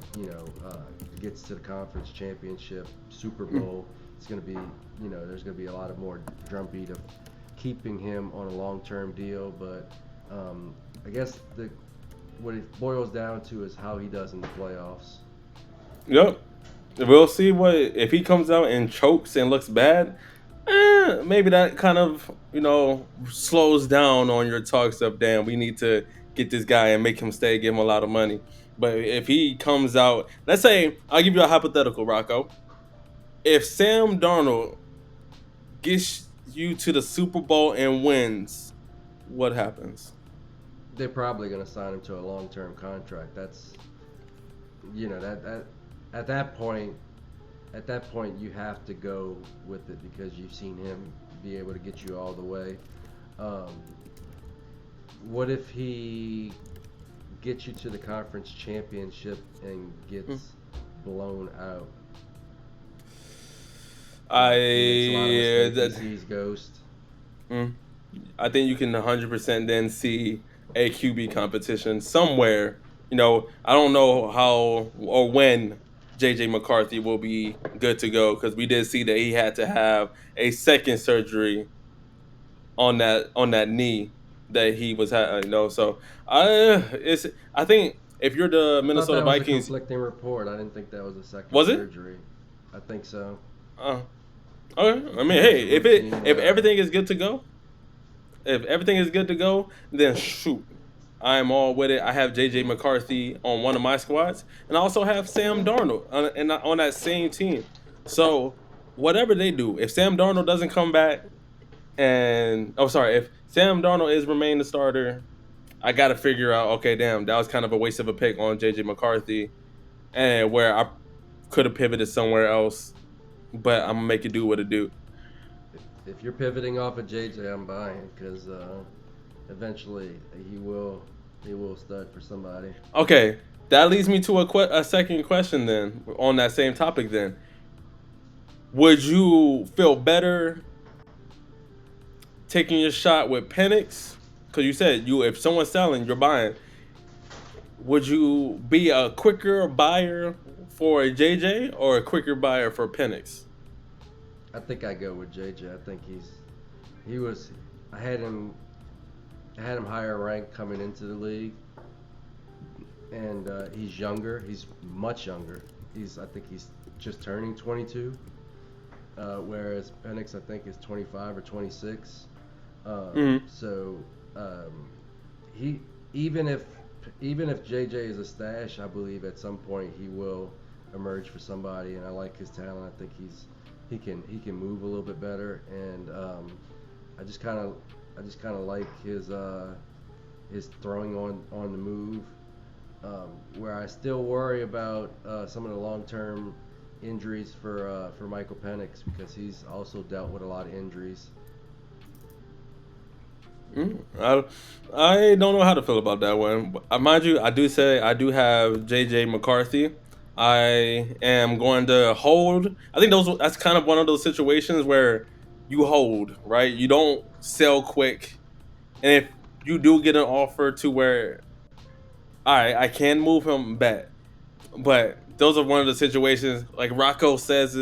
gets to the conference championship, Super Bowl. It's going to be, there's going to be a lot of more drumbeat of keeping him on a long-term deal. But I guess what it boils down to is how he does in the playoffs. Yep. We'll see what if he comes out and chokes and looks bad. Maybe that kind of slows down on your talks of damn. We need to get this guy and make him stay, give him a lot of money. But if he comes out, let's say I'll give you a hypothetical, Rocco. If Sam Darnold gets you to the Super Bowl and wins, what happens? they're probably going to sign him to a long-term contract. That's that at that point you have to go with it because you've seen him be able to get you all the way. Um, what if he gets you to the conference championship and Mm. gets blown out? Like he makes a lot of I mistakes. He that sees ghost. mm, I think you can 100% then see a QB competition somewhere. I don't know how or when JJ McCarthy will be good to go because we did see that he had to have a second surgery on that knee that he was so I think if you're the I thought Minnesota that was a Vikings. conflicting report. I didn't think that was a second Was it? surgery. I think so. uh, okay. I I mean, think it was a hey, if it routine. if everything is good to go, then shoot, I'm all with it. I have JJ McCarthy on one of my squads, and I also have Sam Darnold on that same team. So whatever they do, if Sam Darnold doesn't come back, if Sam Darnold is remain the starter, I got to figure out. Okay, damn, that was kind of a waste of a pick on JJ McCarthy, and where I could have pivoted somewhere else, but I'm gonna make it do what it do. If you're pivoting off of JJ, I'm buying because eventually he will stud for somebody. Okay, that leads me to a second question then on that same topic. Then, would you feel better taking your shot with Penix? Because you said if someone's selling, you're buying. Would you be a quicker buyer for a JJ or a quicker buyer for Penix? I think I go with JJ. I think he was. I had him. I had him higher ranked coming into the league, and he's younger. He's much younger. I think he's just turning 22, whereas Penix I think is 25 or 26. Mm-hmm. So um, he even if JJ is a stash, I believe at some point he will emerge for somebody, and I like his talent. I think he can move a little bit better, and I just kind of like his throwing on the move. Where I still worry about some of the long term injuries for Michael Penix because he's also dealt with a lot of injuries. I don't know how to feel about that one. Mind you, I do say I do have JJ McCarthy. I am going to hold. I think that's kind of one of those situations where you hold, right? You don't sell quick, and if you do get an offer to where, all right, I can move him back. But those are one of the situations like Rocco says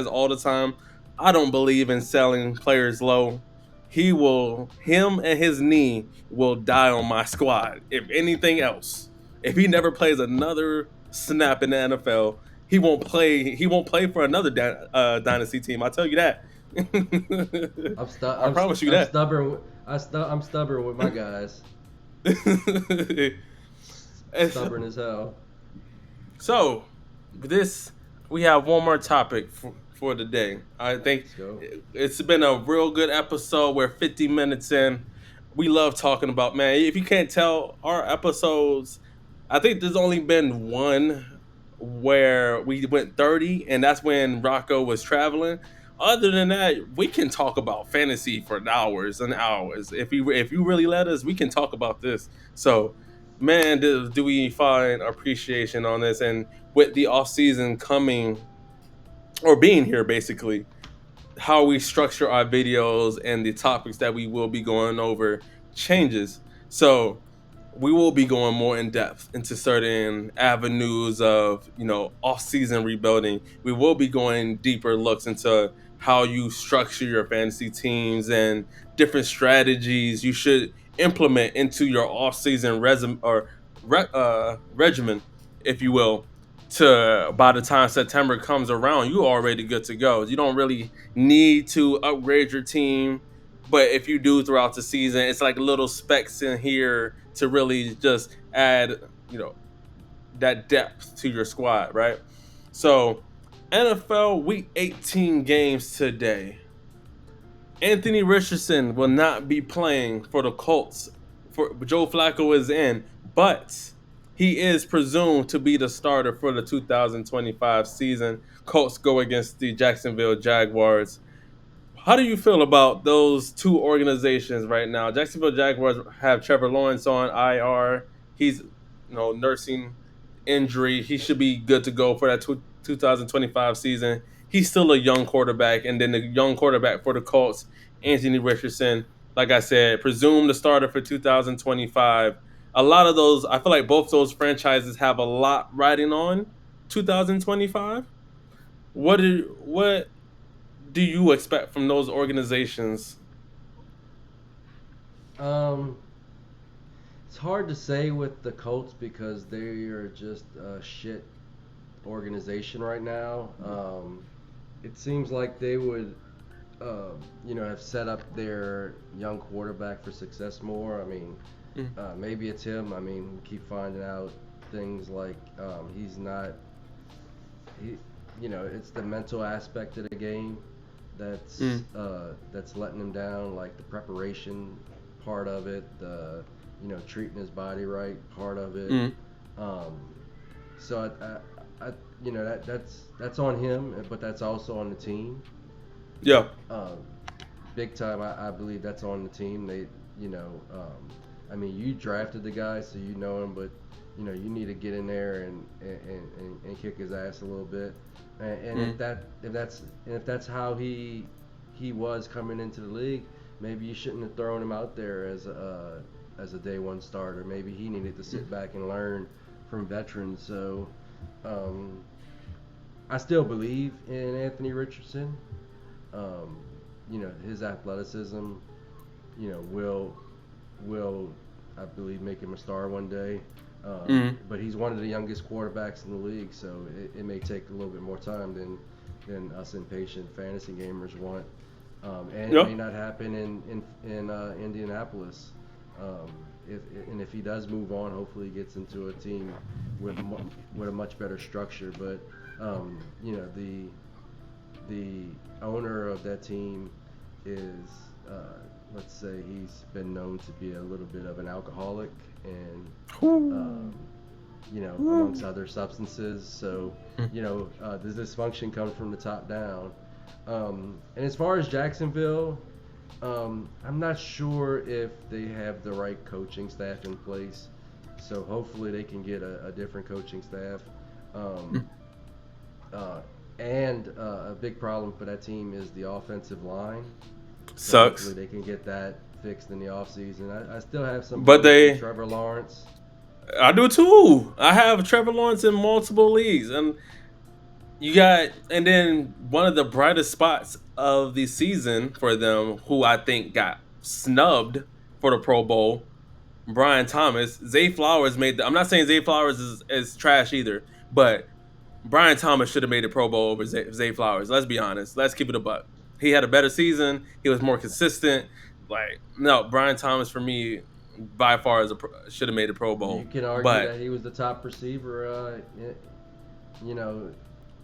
all the time. I don't believe in selling players low. Him and his knee will die on my squad. If anything else, if he never plays another snap in the NFL, he won't play. He won't play for another dynasty team. I tell you that. I'm stu- I I'm promise you I'm that. stubborn. I'm stubborn with my guys. Stubborn as hell. So, this we have one more topic for the day. I think Let's go. it's been a real good episode. We're 50 minutes in. We love talking about, man. If you can't tell, our episodes, I think there's only been one where we went 30, and that's when Rocco was traveling. Other than that, we can talk about fantasy for hours and hours. If you really let us, we can talk about this. So, man, do we find appreciation on this? And with the off season coming or being here, basically, how we structure our videos and the topics that we will be going over changes. So we will be going more in depth into certain avenues of off-season rebuilding. We will be going deeper looks into how you structure your fantasy teams and different strategies you should implement into your off-season resume or regimen, if you will. To by the time September comes around, you already good to go. You don't really need to upgrade your team, but if you do throughout the season, it's like little specs in here to really just add, you know, that depth to your squad, right? So, NFL Week 18 games today. Anthony Richardson will not be playing for the Colts for Joe Flacco is in, but he is presumed to be the starter for the 2025 season. Colts go against the Jacksonville Jaguars. How do you feel about those two organizations right now? Jacksonville Jaguars have Trevor Lawrence on IR. He's nursing injury. He should be good to go for that 2025 season. He's still a young quarterback, and then the young quarterback for the Colts, Anthony Richardson, like I said, presumed the starter for 2025. A lot of those, I feel like both those franchises have a lot riding on 2025. What do you expect from those organizations? Um, it's hard to say with the Colts because they are just a shit organization right now. It seems like they would, have set up their young quarterback for success more. I mean, Mm, maybe it's him. I mean, we keep finding out things like he's not. He, it's the mental aspect of the game mm, that's letting him down. Like the preparation part of it, the treating his body right part of it. mm. Um, so that's on him, but that's also on the team. Yeah. Um, Big time, I believe that's on the team. I mean, you drafted the guy, so you know him, but you need to get in there and kick his ass a little bit. And Mm, if that's how he was coming into the league, maybe you shouldn't have thrown him out there as a day one starter. Maybe he needed to mm. sit back and learn from veterans. So um, I still believe in Anthony Richardson. Um, his athleticism, will I believe make him a star one day. Mm. But he's one of the youngest quarterbacks in the league, so it may take a little bit more time than us impatient fantasy gamers want. And it Yeah. may not happen in Indianapolis. Um, if he does move on, hopefully he gets into a team with a much better structure. But the owner of that team is, let's say, he's been known to be a little bit of an alcoholic and, Whew. um, amongst Whew. other substances. So, Mm. the dysfunction comes from the top down. And as far as Jacksonville, I'm not sure if they have the right coaching staff in place. So hopefully they can get a different coaching staff. Um, Mm. uh, and a big problem for that team is the offensive line. So hopefully Sucks. they can get that fixed in the offseason. I still have some But belief in they Trevor Lawrence. I do too. I have Trevor Lawrence in multiple leagues. And and then one of the brightest spots of the season for them, who I think got snubbed for the Pro Bowl, Brian Thomas. Zay Flowers made I'm not saying Zay Flowers is trash either, but Brian Thomas should have made the Pro Bowl over Zay Flowers. Let's be honest. Let's keep it a buck. He had a better season. He was more consistent. Like, no, Brian Thomas for me by far should have made the Pro You Bowl. can argue But that he was the top receiver, you know,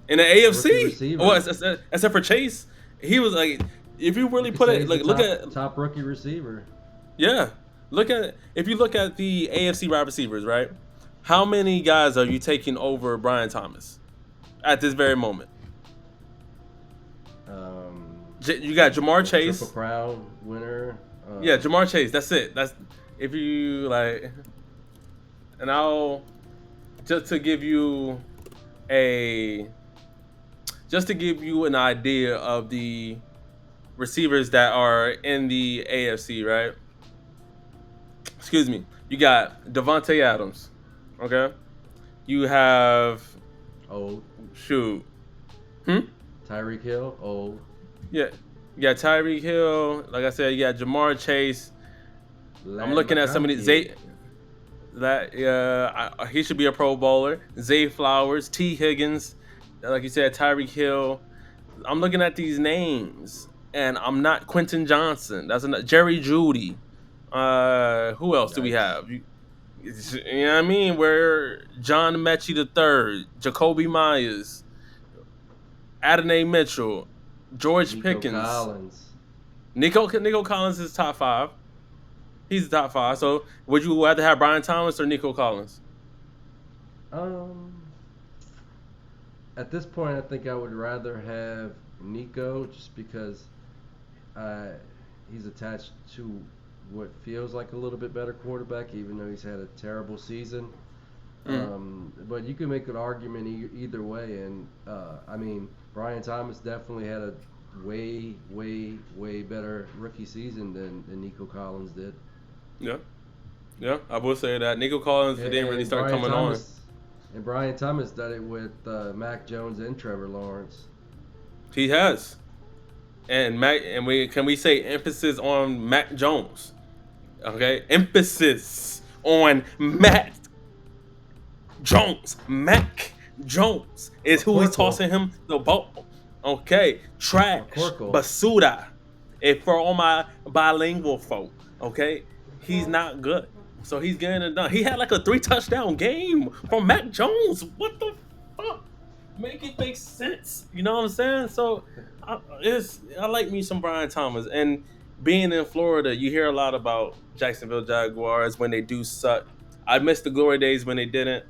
in the rookie AFC, well, receiver. except for Chase, he was like, if you You really could put say it, he's the like, look at, top rookie receiver. yeah, if you look at the AFC wide receivers, right? How many guys are you taking over Brian Thomas at this very moment? Um, You got Jamar Triple Chase. Crown winner. Yeah, Jamar Chase. That's it. That's if you like, and I'll just to give you a just to give you an idea of the receivers that are in the AFC, right? Excuse me. You got Devontae Adams. Okay. You have Old. shoot. Hmm. Tyreek Hill. Old. Yeah. You got Tyreek Hill. Like I said, you got Jamar Chase. I'm Lad looking at some of these. McConkey. He should be a Pro Bowler. Zay Flowers, T Higgins, like you said, Tyreek Hill. I'm looking at these names, and I'm not Quentin Johnson. That's not Jerry Judy. Who else do we Yikes. have? You know what I mean? Where John Mechie the third, Jacoby Myers, Adonai Mitchell, George Nico Pickens, Collins. Nico Collins is top five. He's top five. So would you rather have Brian Thomas or Nico Collins? Um, at this point, I think I would rather have Nico just because I he's attached to what feels like a little bit better quarterback, even though he's had a terrible season. Mm. But you can make an argument either way, and I mean Brian Thomas definitely had a way better rookie season than Nico Collins did, Yeah, yeah. I will say that Nico Collins and, didn't really and start Brian coming on. Thomas and Brian Thomas did it with Mac Jones and Trevor Lawrence. He has, and Mac, and we can we say emphasis on Mac Jones? Okay, emphasis on Mac Jones. Mac Jones is who he's McCorkle, tossing him the ball. Okay, trash, McCorkle, basura. If for all my bilingual folk, okay, he's not good. So he's getting it done. He had like a 3 touchdown game from Mac Jones. What the fuck? Make it make sense. You know what I'm saying? So I like me some Brian Thomas. And being in Florida, you hear a lot about Jacksonville Jaguars when they do suck. I miss the glory days when they didn't.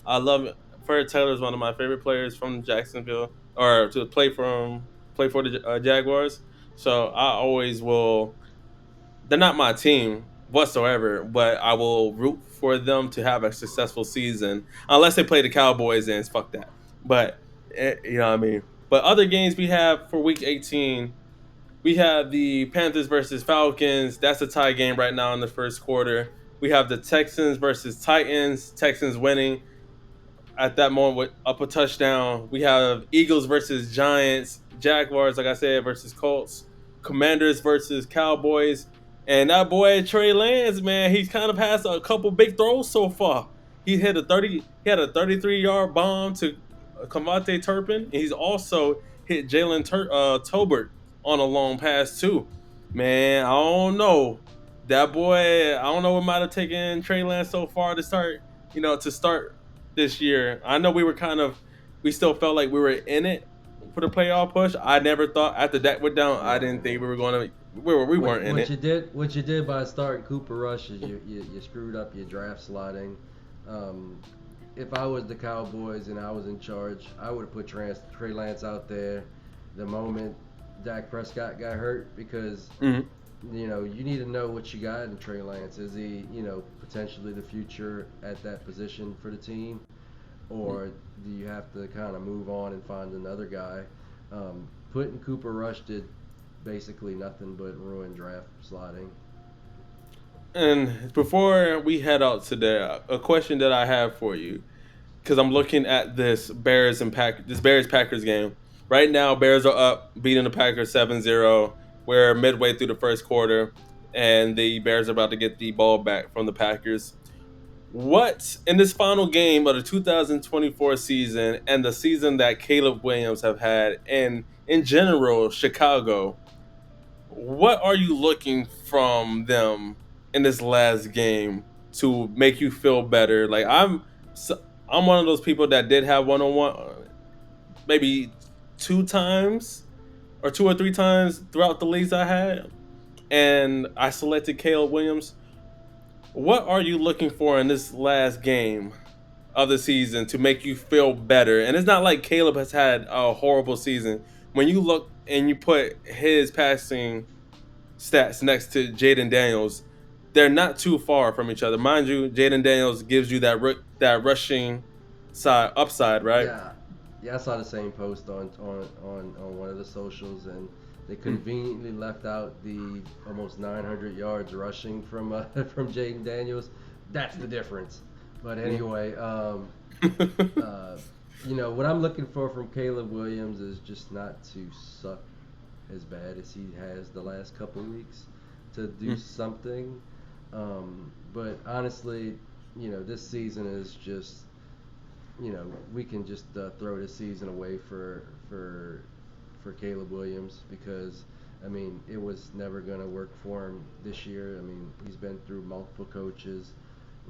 I love it. Fred Taylor is one of my favorite players from Jacksonville, or to play for the Jaguars. So I always will. They're not my team whatsoever, but I will root for them to have a successful season, unless they play the Cowboys, and fuck that. But you know what I mean. But other games we have for Week 18, we have the Panthers versus Falcons. That's a tie game right now in the first quarter. We have the Texans versus Titans. Texans winning at that moment with up a touchdown. We have Eagles versus Giants, Jaguars, like I said, versus Colts, Commanders versus Cowboys. And that boy Trey Lance, man, he's kind of passed a couple big throws so far. He had a 33-yard bomb to Kamate Turpin, and he's also hit Tobert on a long pass too. Man, I don't know. That boy, I don't know what might have taken Trey Lance so far to start this year. I know we still felt like we were in it for the playoff push. I never thought after that went down, I didn't think we No. were going to, we weren't in it. What you did by starting Cooper Rush is you screwed up your draft slotting. Um, if I was the Cowboys and I was in charge, I would have put Trey Lance out there the moment Dak Prescott got hurt because Mhm. you need to know what you got in Trey Lance. Is he potentially the future at that position for the team, or do you have to kind of move on and find another guy? Putting Cooper Rush did basically nothing but ruin draft slotting. And before we head out today, a question that I have for you, because I'm looking at this Bears Packers game right now. Bears are up, beating the Packers 7-0. We're midway through the first quarter, and the Bears are about to get the ball back from the Packers. What in this final game of the 2024 season and the season that Caleb Williams have had, and in general Chicago, what are you looking from them in this last game to make you feel better? Like I'm one of those people that did have one on one, maybe 2 times or 2 or 3 times throughout the leagues I had, and I selected Caleb Williams. What are you looking for in this last game of the season to make you feel better? And it's not like Caleb has had a horrible season. When you look and you put his passing stats next to Jaden Daniels, they're not too far from each other. Mind you, Jaden Daniels gives you that rushing side upside, right? Yeah, yeah, I saw the same post on one of the socials, and they conveniently left out the almost 900 yards rushing from from Jaden Daniels. That's the difference. But anyway, uh, what I'm looking for from Caleb Williams is just not to suck as bad as he has the last couple weeks, to do something. But honestly, this season is just we can just throw this season away for Caleb Williams because I mean it was never going to work for him this year. I mean he's been through multiple coaches,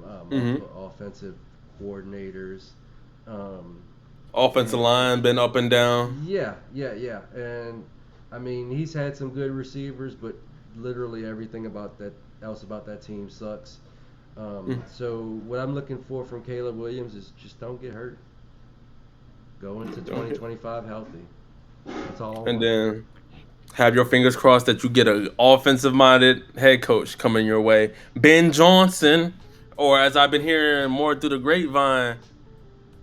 Mm-hmm. multiple offensive coordinators, um, Offensive and line been up and down. yeah, and I mean he's had some good receivers, but literally everything about that else about that team sucks. Mm, So what I'm looking for from Caleb Williams is just don't get hurt. Go into don't get. 2025 healthy. That's all I And want. then have your fingers crossed that you get an offensive minded head coach coming your way. Ben Johnson, or as I've been hearing more through the grapevine,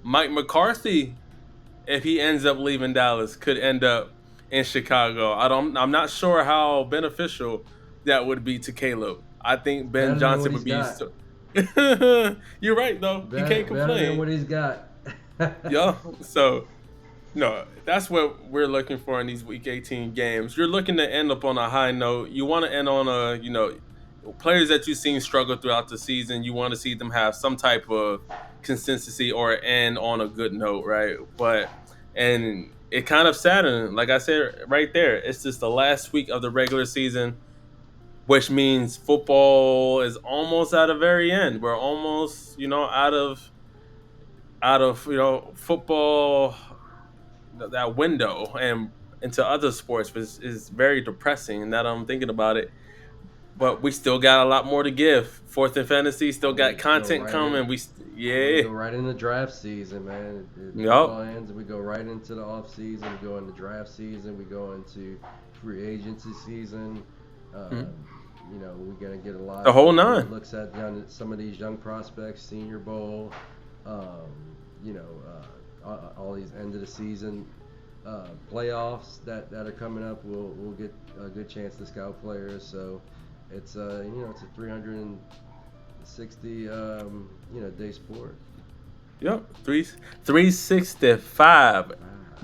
Mike McCarthy, if he ends up leaving Dallas, could end up in Chicago. I'm not sure how beneficial that would be to Caleb. I think Ben Better than what Johnson he's would be got. so. You're right though. You can't Better than complain. what he's got. Yeah. So no, that's what we're looking for in these Week 18 games. You're looking to end up on a high note. You want to end on players that you've seen struggle throughout the season. You want to see them have some type of consistency or end on a good note, right? And it kind of saddened, like I said right there, it's just the last week of the regular season, which means football is almost at the very end. We're almost, out of football, that window and into other sports is very depressing. Now that I'm thinking about it, but we still got a lot more to give. Fourth and fantasy still And we got just go content right in. coming. We Yeah, go right into draft season, man. yep. Football ends, and we go right into the off season. We go into draft season. We go into free agency season. Uh, Mhm. we're gonna get a lot The of whole nine. looks at some of these young prospects, Senior Bowl. Um, all these end of the season playoffs that are coming up. We'll get a good chance to scout players. So it's a 360 day sport. Yep, 365. Ah,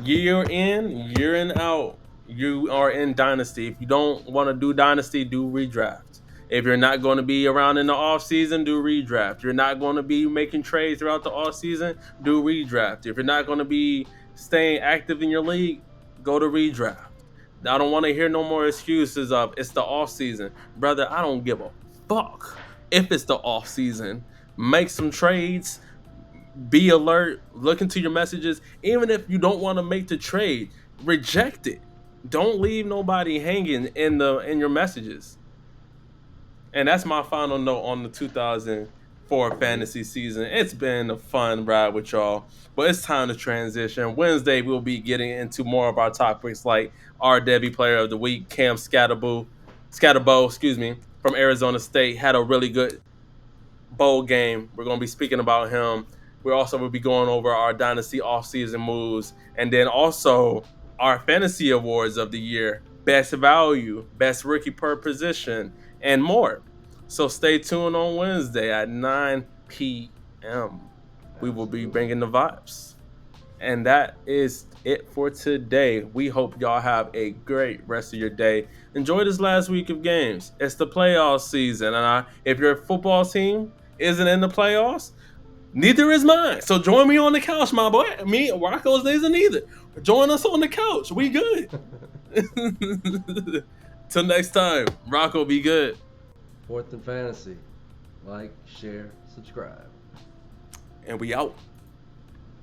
Year in, year in out. You are in dynasty. If you don't want to do dynasty, do redraft. If you're not going to be around in the off season, do redraft. You're not going to be making trades throughout the off season, do redraft. If you're not going to be staying active in your league, go to redraft. I don't want to hear no more excuses of it's the off season. Brother, I don't give a fuck if it's the off season. Make some trades, be alert, look into your messages. Even if you don't want to make the trade, reject it. Don't leave nobody hanging in your messages. And that's my final note on the 2004 yeah. fantasy season. It's been a fun ride with y'all, but it's time to transition. Wednesday we'll be getting into more of our topics like our Debbie Player of the Week, Cam Scatterbo, excuse me, from Arizona State had a really good bowl game. We're going to be speaking about him. We also will be going over our dynasty offseason moves, and then also our fantasy awards of the year, best value, best rookie per position, and more. So stay tuned on Wednesday at 9 p.m. We will be Absolutely. bringing the vibes. And that is it for today. We hope y'all have a great rest of your day. Enjoy this last week of games. It's the playoff season, and if your football team isn't in the playoffs, neither is mine. So join me on the couch, my boy. Me, Rocco's isn't either. Join us on the couch. We good. Till next time, Rocco, be good, Fourth and fantasy. Like, share, subscribe. and we out.